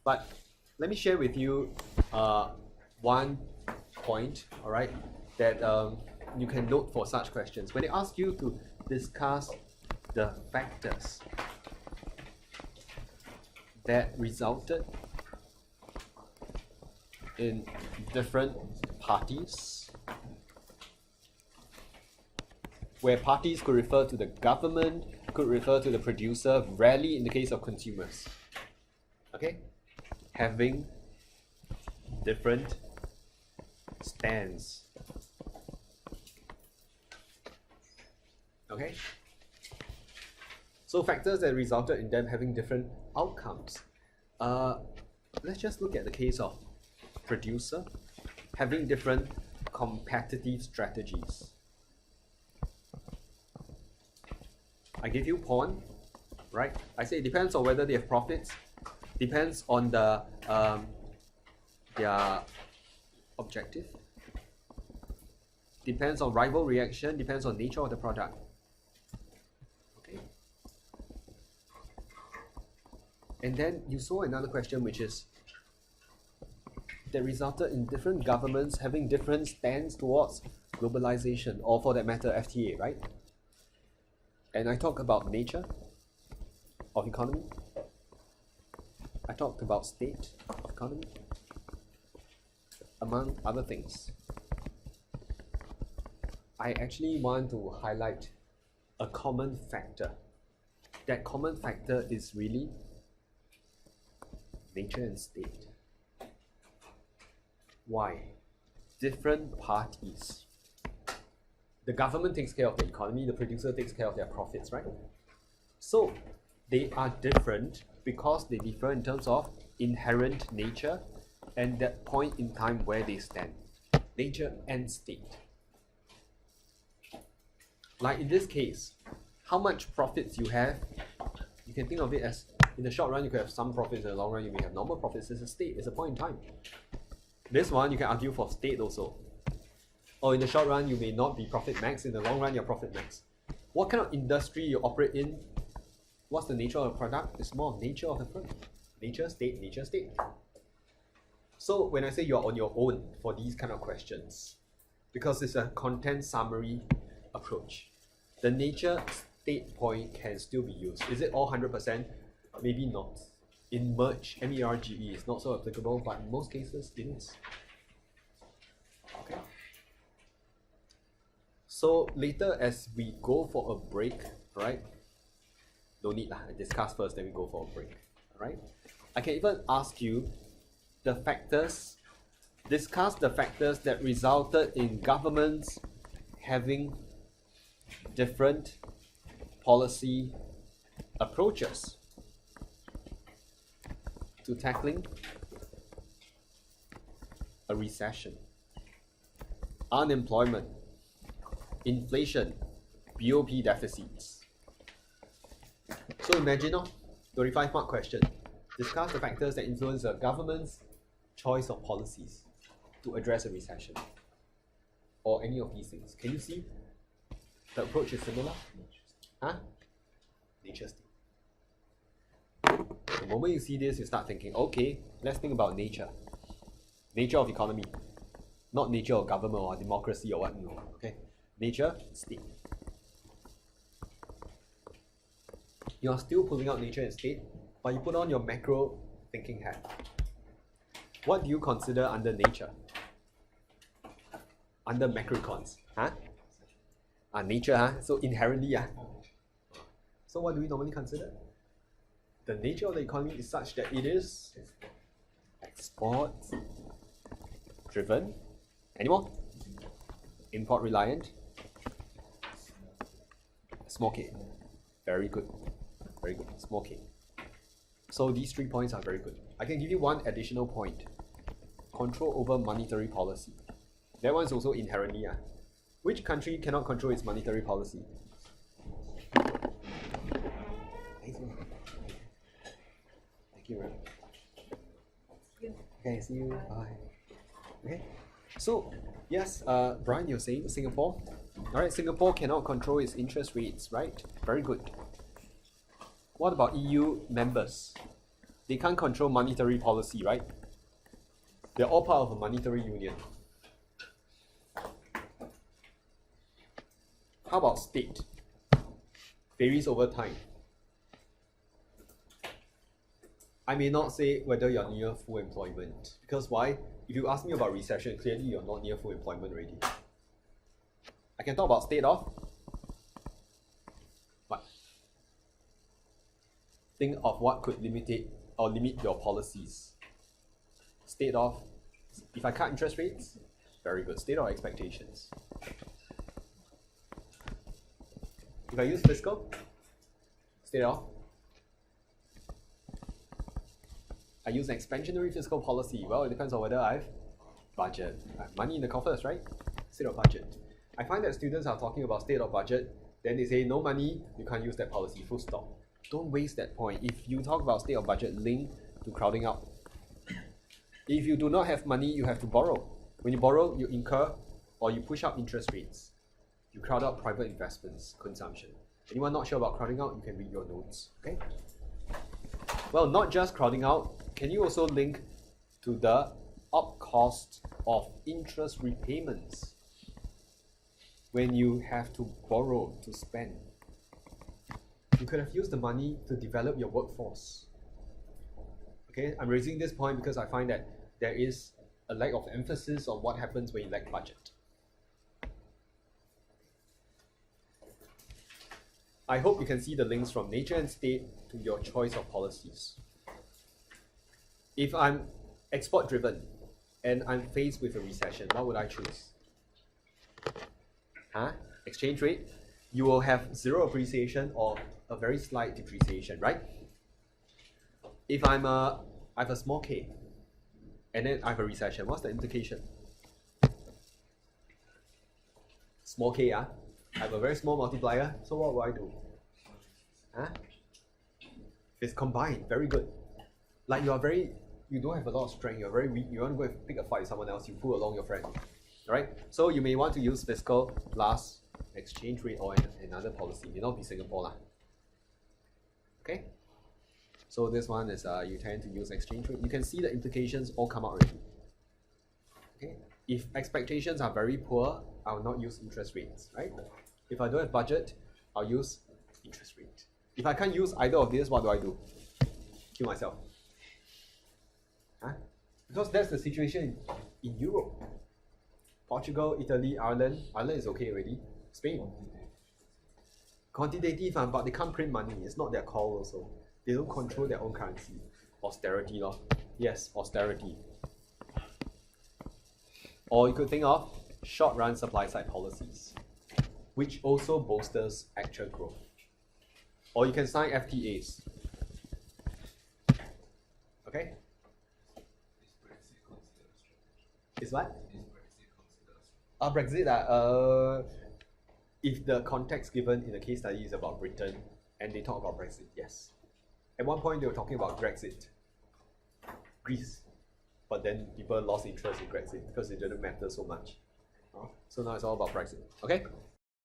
But let me share with you one point, all right, that you can note for such questions. When they ask you to discuss the factors that resulted in different parties, where parties could refer to the government, could refer to the producer, rarely in the case of consumers. Okay? Having different stands. Okay? So factors that resulted in them having different outcomes. Let's just look at the case of producer having different competitive strategies. I give you pawn, right? I say it depends on whether they have profits, depends on the their objective, depends on rival reaction, depends on nature of the product. Okay. And then you saw another question, which is that resulted in different governments having different stands towards globalization, or for that matter, FTA, right? And I talked about nature of economy. I talked about state of economy, among other things. I actually want to highlight a common factor. That common factor is really nature and state. Why? Different parties. The government takes care of the economy, the producer takes care of their profits, right? So they are different because they differ in terms of inherent nature and that point in time where they stand. Nature and state. Like in this case, how much profits you have, you can think of it as, in the short run you could have some profits, in the long run you may have normal profits. It's a state, it's a point in time. This one you can argue for state also. Or in the short run you may not be profit max, in the long run you're profit max. What kind of industry you operate in, what's the nature of the product? It's more of nature of the product. Nature, state, nature, state. So when I say you're on your own for these kind of questions, because it's a content summary approach, the nature state point can still be used. Is it all 100%? Maybe not. In merge, MERGE is not so applicable, but in most cases it is. Okay. So later as we go for a break, right? No need lah, I discuss first, then we go for a break. Alright? I can even ask you the factors, discuss the factors that resulted in governments having different policy approaches to tackling a recession, unemployment, inflation, BOP deficits. So imagine 25 mark question. Discuss the factors that influence a government's choice of policies to address a recession or any of these things. Can you see the approach is similar? Huh? Nature state. The moment you see this, you start thinking, okay, let's think about nature. Nature of economy. Not nature of government or democracy or what, no. Okay? Nature, state. You are still pulling out nature and state, but you put on your macro thinking hat. What do you consider under nature? Under macroecons? Huh? Nature, huh? So inherently, So what do we normally consider? The nature of the economy is such that it is export driven. Any more? Import reliant. Small K. Very good. Very good. Small K. So these 3 points are very good. I can give you one additional point. Control over monetary policy. That one is also inherently. Which country cannot control its monetary policy? Thank you very much. Okay, see you. Bye. Okay. So, yes, Brian, you're saying Singapore? Alright, Singapore cannot control its interest rates, right? Very good. What about EU members? They can't control monetary policy, right? They're all part of a monetary union. How about state? Varies over time. I may not say whether you're near full employment. Because why? If you ask me about recession, clearly you're not near full employment already. I can talk about state of. But think of what could limit your policies. State of, if I cut interest rates, very good. State of expectations. If I use fiscal, state of. I use an expansionary fiscal policy. Well, it depends on whether I have budget. I have money in the coffers, right? State of budget. I find that students are talking about state of budget, then they say no money, you can't use that policy, full stop. Don't waste that point. If you talk about state of budget, link to crowding out. If you do not have money, you have to borrow. When you borrow, you incur or you push up interest rates. You crowd out private investments, consumption. Anyone not sure about crowding out, you can read your notes, okay? Well, not just crowding out, can you also link to the up cost of interest repayments when you have to borrow to spend? You could have used the money to develop your workforce. Okay, I'm raising this point because I find that there is a lack of emphasis on what happens when you lack budget. I hope you can see the links from nature and state to your choice of policies. If I'm export driven and I'm faced with a recession, what would I choose? Exchange rate? You will have zero appreciation or a very slight depreciation, right? If I have a small K and then I have a recession, what's the implication? Small K, I have a very small multiplier, so what will I do? It's combined, very good. Like you don't have a lot of strength, you're very weak, you want to go and pick a fight with someone else, you pull along your friend. Right? So you may want to use fiscal plus exchange rate or another policy. May not be Singapore. Okay? So this one is you tend to use exchange rate. You can see the implications all come out already. Okay? If expectations are very poor, I will not use interest rates, right? If I don't have budget, I'll use interest rate. If I can't use either of these, what do I do? Kill myself. Because that's the situation in Europe. Portugal, Italy, Ireland. Ireland is okay already. Spain. Quantitative, but they can't print money. It's not their call also. They don't control their own currency. Austerity, lor. Yes, austerity. Or you could think of short-run supply-side policies, which also bolsters actual growth. Or you can sign FTAs. Okay? Is what? Brexit, if the context given in the case study is about Britain and they talk about Brexit, yes. At one point they were talking about Grexit, Greece, but then people lost interest in Grexit because it didn't matter so much. So now it's all about Brexit. Okay?